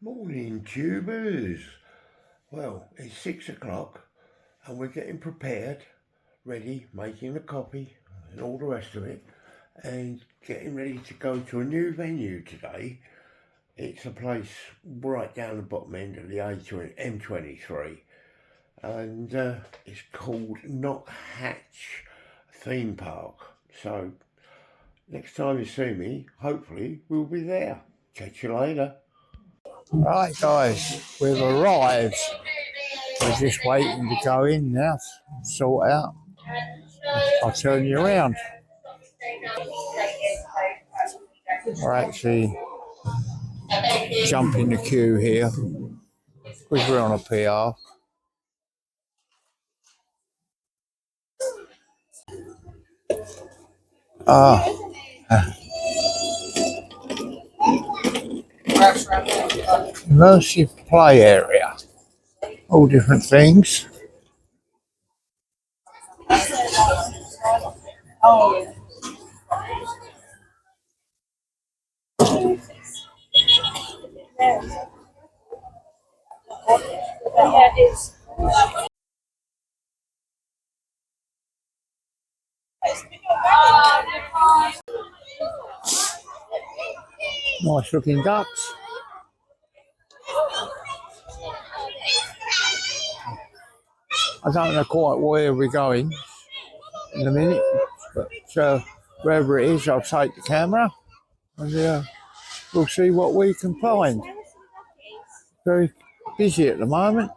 Morning, tubers. Well, it's 6 o'clock and we're getting prepared, ready, making the coffee and all the rest of it, and getting ready to go to a new venue today. It's a place right down the bottom end of the M23, and it's called Knockhatch Theme Park. So, next time you see me, hopefully we'll be there. Catch you later. Right, guys, we've arrived. We're just waiting to go in now, sort out. I'll turn you around. We're actually jumping the queue here because we're on a PR. Immersive play area. All different things. Nice looking ducks. I don't know quite where we're going in a minute, but wherever it is, I'll take the camera and we'll see what we can find. Very busy at the moment.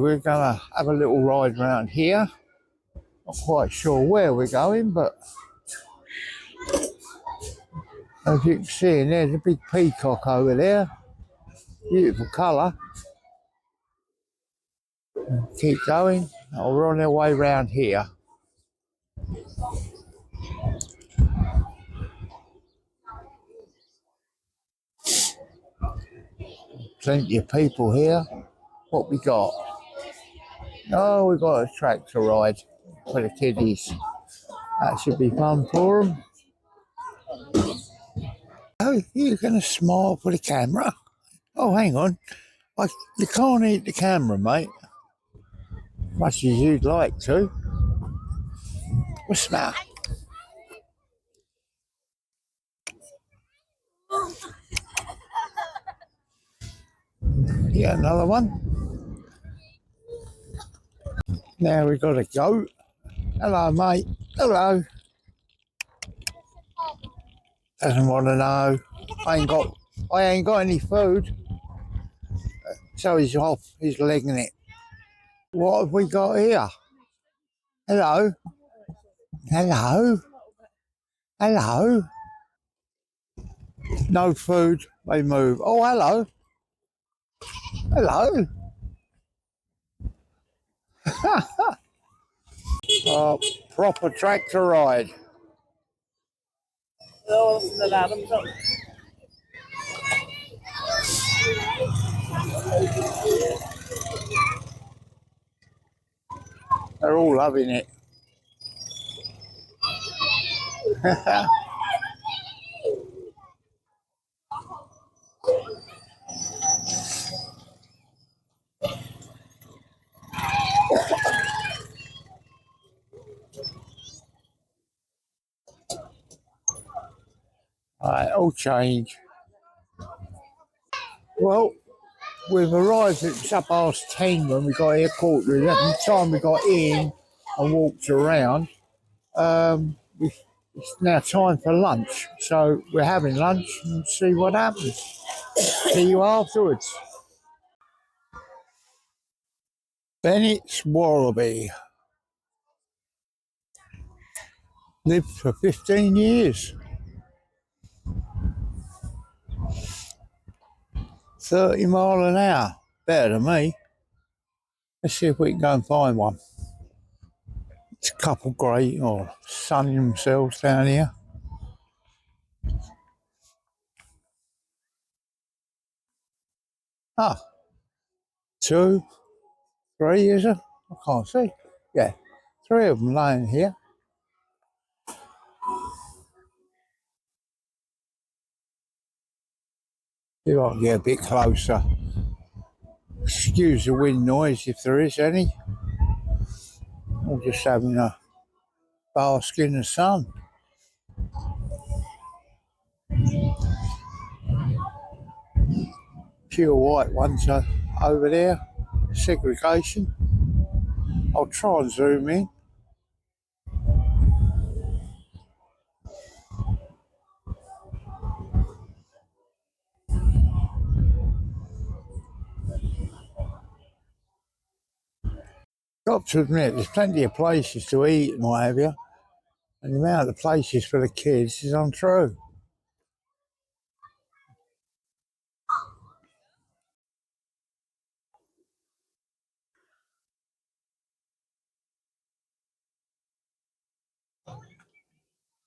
We're going to have a little ride around here. Not quite sure where we're going, but as you can see, there's a big peacock over there. Beautiful colour. Keep going. Oh, we're on our way round here. Plenty of people here. What we got? Oh, we got a tractor ride for the kiddies. That should be fun for them. Oh, you're going to smile for the camera? Oh, hang on. You can't eat the camera, mate. Much as you'd like to. What's that? Yeah, another one. Now we've got a goat. Hello, mate. Hello. Doesn't want to know. I ain't got any food. So he's off. He's legging it. What have we got here? Hello. Hello. Hello. No food. They move. Oh, hello. Hello. Proper tractor ride. They're all loving it. Right, all change. Well, we've arrived at just past 10 when we got here, 11:15. The time we got in and walked around, it's now time for lunch. So we're having lunch and see what happens. See you afterwards. Bennett's Wallaby. Lived for 15 years. 30 mile an hour. Better than me. Let's see if we can go and find one. It's a couple grey or sunning themselves down here. Ah, 2, 3 is it? I can't see. Yeah, 3 of them laying here. See if I can get a bit closer. Excuse the wind noise if there is any. I'm just having a bask in the sun. Pure white ones are over there. Segregation. I'll try and zoom in. Got to admit, there's plenty of places to eat and what have you, and the amount of places for the kids is untrue.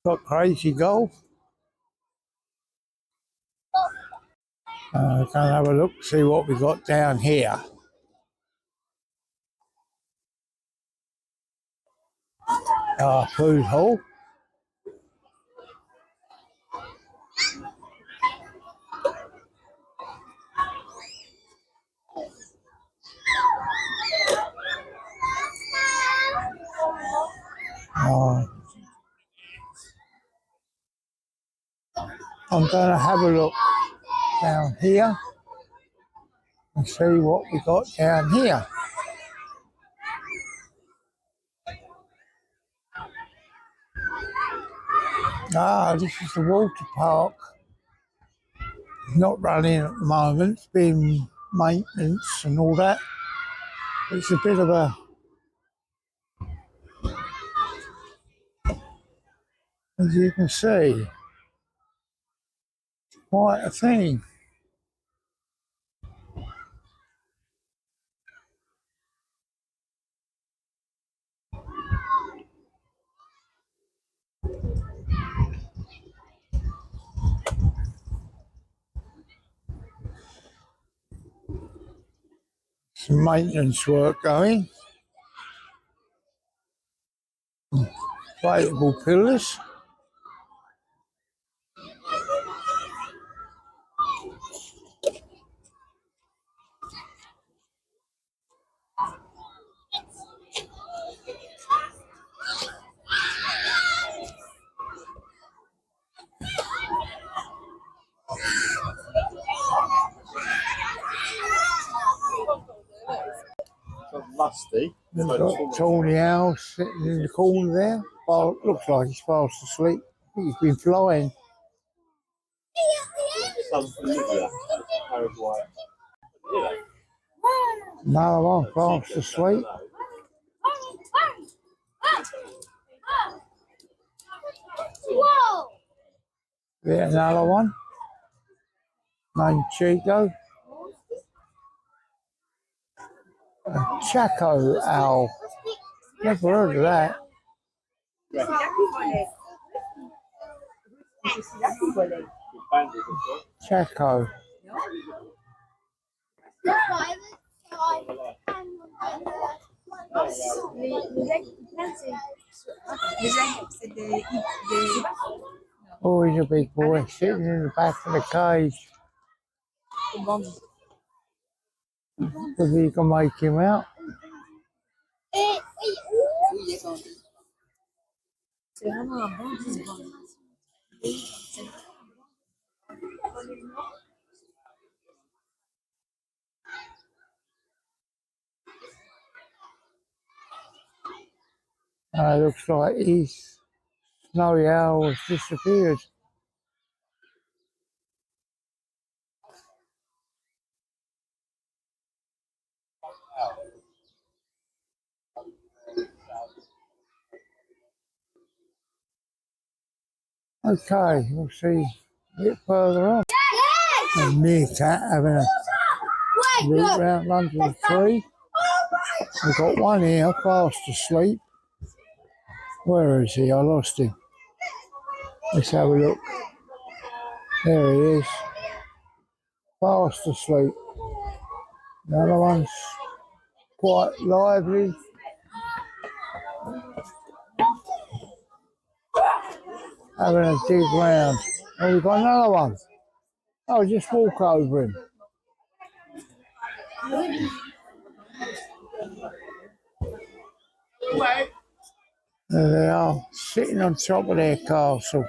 Got crazy golf. Go and have a look, see what we got down here. Our food hall. I'm going to have a look down here and see what we got down here. This is the water park. Not running at the moment. It's been maintenance and all that. It's a bit of a, as you can see, quite a thing. Some maintenance work going. Inflatable pillars. Musty. We've got Tawny Owl sitting in the corner there. Well, looks like he's fast asleep. I think he's been flying. Another one fast asleep. Yeah, another one. Named Chico. A Chaco owl. Never heard of that. Chaco. Oh, he's a big boy sitting in the back of the cage. If you can make him out. Looks like his snowy owl has disappeared. Okay, we'll see a bit further on. A meerkat having a root round under the tree. We've got one here fast asleep. Where is he? I lost him. Let's have a look. There he is. Fast asleep. The other one's quite lively. Having a dig round. Oh, we've got another one. I'll just walk over him. There they are, sitting on top of their castle.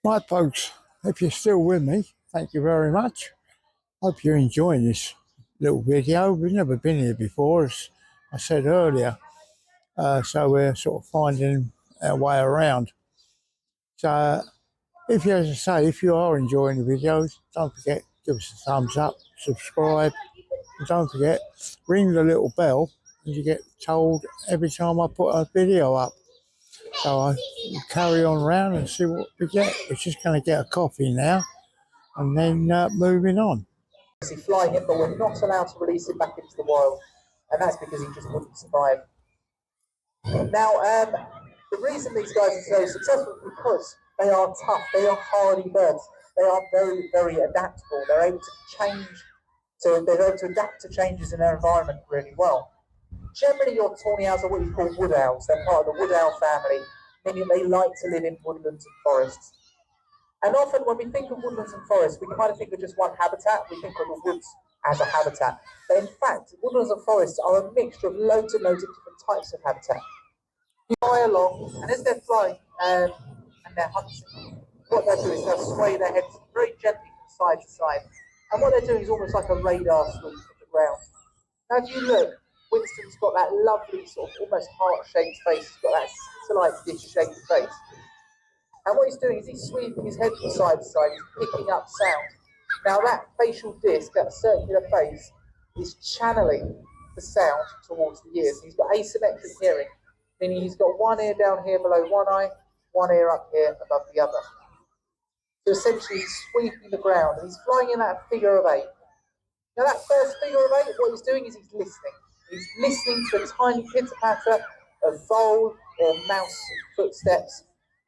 Right, folks, if you're still with me, thank you very much. Hope you're enjoying this little video. We've never been here before, as I said earlier, so we're sort of finding our way around. So, if you, as I say, if you are enjoying the videos, don't forget, give us a thumbs up, subscribe, and don't forget, ring the little bell, and you get told every time I put a video up. So I carry on around and see what we get. We're just going to get a coffee now and then moving on. flying him, but we're not allowed to release him back into the wild, and that's because he just wouldn't survive. Now, the reason these guys are so successful is because they are tough, they are hardy birds, they are very, very adaptable, they're able to change, they're able to adapt to changes in their environment really well. Generally, your tawny owls are what you call wood owls, they're part of the wood owl family, meaning they like to live in woodlands and forests. And often when we think of woodlands and forests, we kind of think of just one habitat, we think of the woods as a habitat. But in fact, woodlands and forests are a mixture of loads and loads of different types of habitat. You fly along, and as they're flying and they're hunting, what they'll do is they'll sway their heads very gently from side to side. And what they're doing is almost like a radar sweep of the ground. Now if you look, Winston's got that lovely sort of almost heart-shaped face, he's got that satellite dish-shaped face. And what he's doing is he's sweeping his head from side to side, he's picking up sound. Now that facial disc, that circular face, is channeling the sound towards the ears. He's got asymmetric hearing, meaning he's got one ear down here below one eye, one ear up here above the other. So essentially he's sweeping the ground, and he's flying in that figure of 8. Now that first figure of 8, what he's doing is he's listening. He's listening to the tiny pitter-patter of vole or mouse footsteps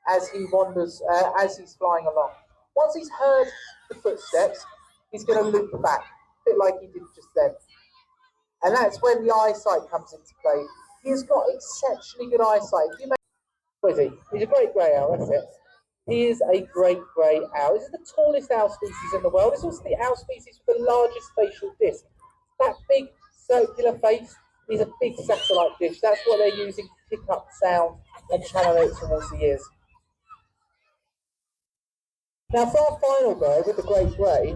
as he wanders, as he's flying along. Once he's heard the footsteps, he's going to loop back, a bit like he did just then. And that's when the eyesight comes into play. He's got exceptionally good eyesight. If you make, what is he? He's a great grey owl, that's it. He is a great grey owl. This is the tallest owl species in the world. It's also the owl species with the largest facial disc. That big circular face is a big satellite dish. That's what they're using to pick up sound and channel it towards the ears. Now for our final bird with the great grey,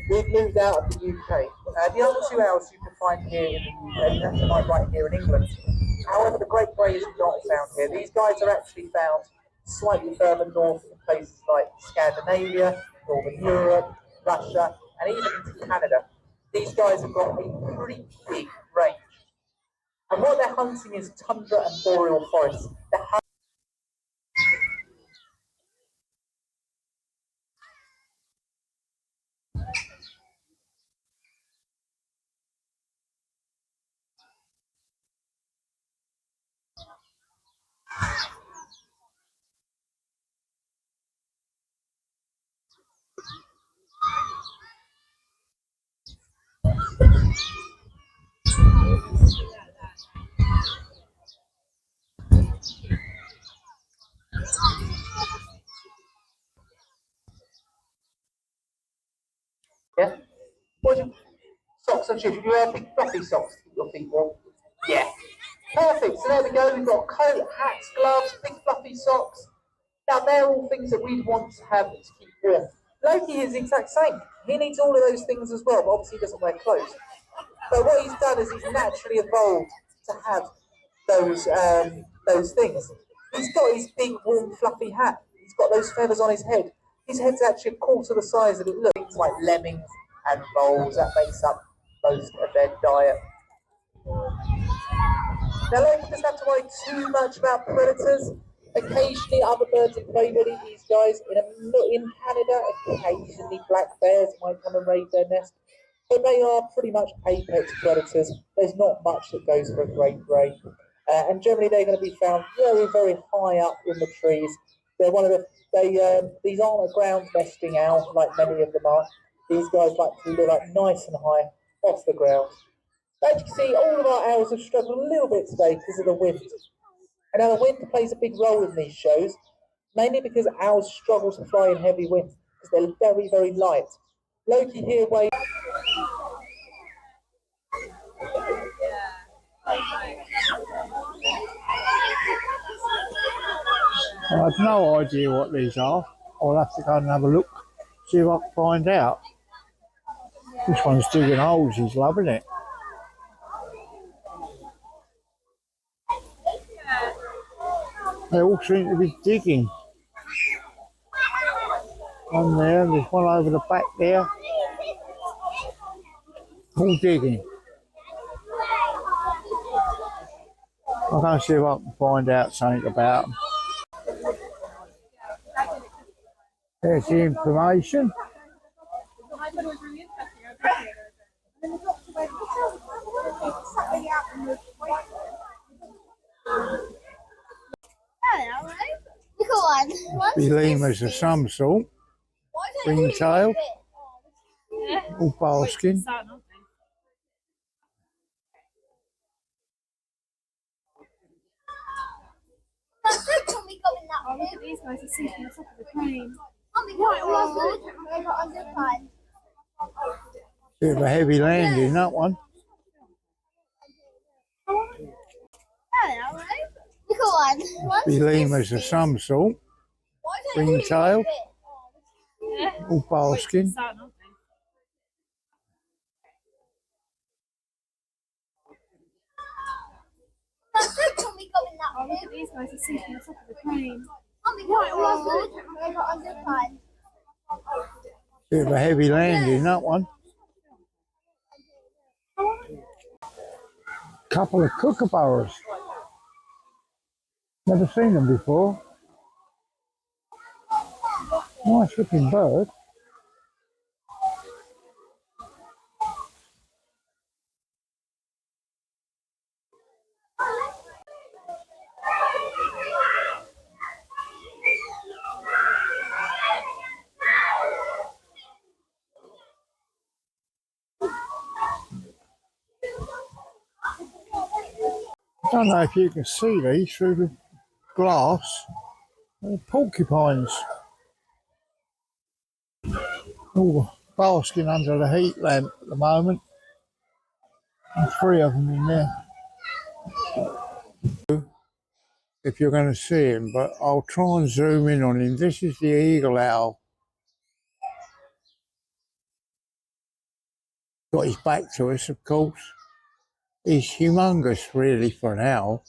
we've moved out of the UK. The other 2 owls you can find here in the UK, you have to find right here in England. However, the great grey is not found here. These guys are actually found slightly further north in places like Scandinavia, Northern Europe, Russia, and even into Canada. These guys have got a pretty big range. And what they're hunting is tundra and boreal forests. Yeah? What do you, socks and shoes? Do you wear big fluffy socks to keep your feet warm? Yeah. Perfect. So there we go. We've got coat, hats, gloves, big fluffy socks. Now they're all things that we'd want to have to keep warm. Loki is the exact same. He needs all of those things as well, but obviously he doesn't wear clothes. But what he's done is he's naturally evolved to have those things. He's got his big, warm, fluffy hat. He's got those feathers on his head. His head's actually a quarter the size that it looks. Things like lemmings and voles, that makes up most of their diet. Now, Loki doesn't have to worry too much about predators. Occasionally, other birds of prey will eat these guys. In Canada, occasionally black bears might come and raid their nest. But they are pretty much apex predators. There's not much that goes for a great grey. And generally they're going to be found very, very high up in the trees. They're one of these aren't a ground nesting owl like many of them are. These guys like to live up nice and high off the ground. As you can see, all of our owls have struggled a little bit today because of the wind. And now the wind plays a big role in these shows, mainly because owls struggle to fly in heavy wind because they're very, very light. Loki here weighs. I have no idea what these are. I'll have to go and have a look, see if I can find out. This one's digging holes, he's loving it. They all seem to be digging. One there, there's one over the back there. All digging. I'll go and see if I can find out something about them. There's the information. Be lemurs of some sort. Ringtail. All basking. These guys are sitting on top of the crane. Bit of a heavy landing, that one. Look at one. Be lemurs of some sort. Ringtail. All basking. These guys are sitting on top of the crane. Bit of a heavy landing, that one. Couple of kookaburras. Never seen them before. Nice looking bird. I don't know if you can see these through the glass. They're porcupines. All basking under the heat lamp at the moment. And 3 of them in there. If you're going to see him, but I'll try and zoom in on him. This is the eagle owl. Got his back to us, of course. He's humongous, really, for an owl.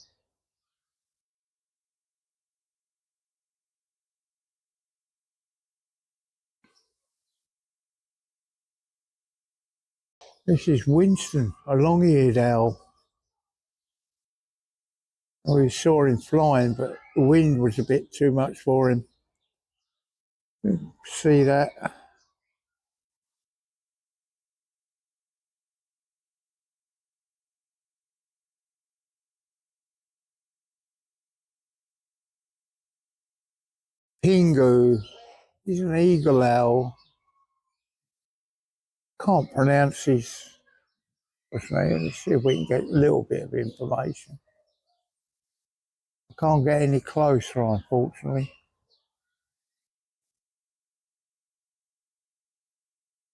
This is Winston, a long-eared owl. We saw him flying, but the wind was a bit too much for him. See that? Pingu. He's an eagle owl. Can't pronounce his name. Let's see if we can get a little bit of information. I can't get any closer, unfortunately.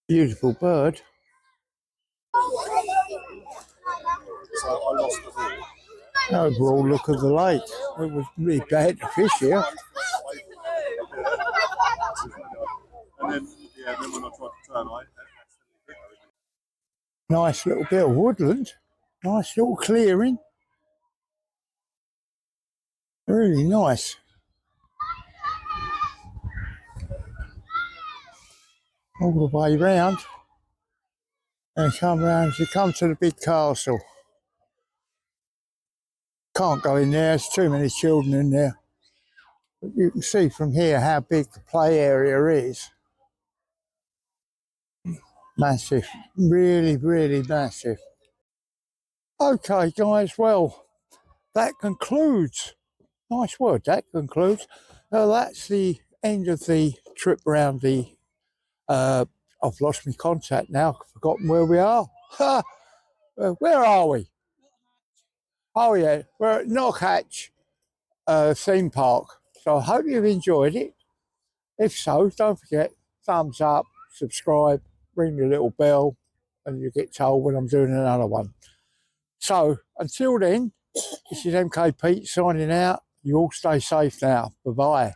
Beautiful bird. Overall look of the lake. It was really bad to fish here. And then when I tried to turn, Nice little bit of woodland. Nice little clearing. Really nice. All the way round. And come round as you come to the big castle. Can't go in there, there's too many children in there. But you can see from here how big the play area is. Massive, really, really massive. Okay guys, well, that concludes, nice word, that concludes. That's the end of the trip around the, I've lost my contact now, I've forgotten where we are. Where are we? Oh yeah, we're at Knockhatch theme park. So I hope you've enjoyed it. If so, don't forget, thumbs up, subscribe, ring the little bell, and you get told when I'm doing another one. So until then, this is MK Pete signing out. You all stay safe now. Bye-bye.